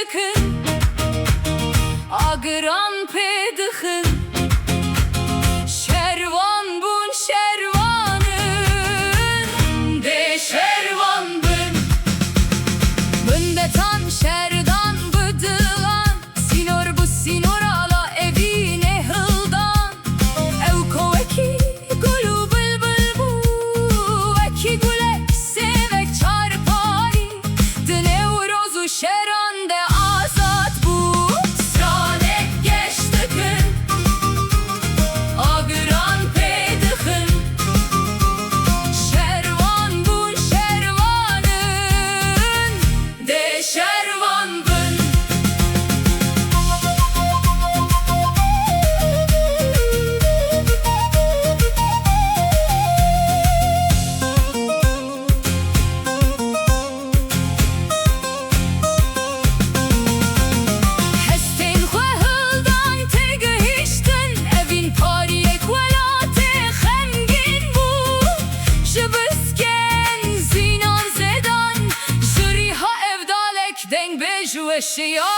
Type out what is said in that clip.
dikın Agran pedixin Şervan bun şervanın De şervan bun Bındetan şerdan bıdılan Sinor bu sinor ala evine hıldan Ev koveki gulu bülbül bu Veki gülek sevek çarpari Dnev rozu şeran de azat bu Stranek geçtikin Agran pedixin Şervan bun şervanın De şervan bun Hestin xwehildan tegihiştin Evin pariyek welate xemgin bu Jibisken zinan zedan Jiriha evdalek deng beju eşiya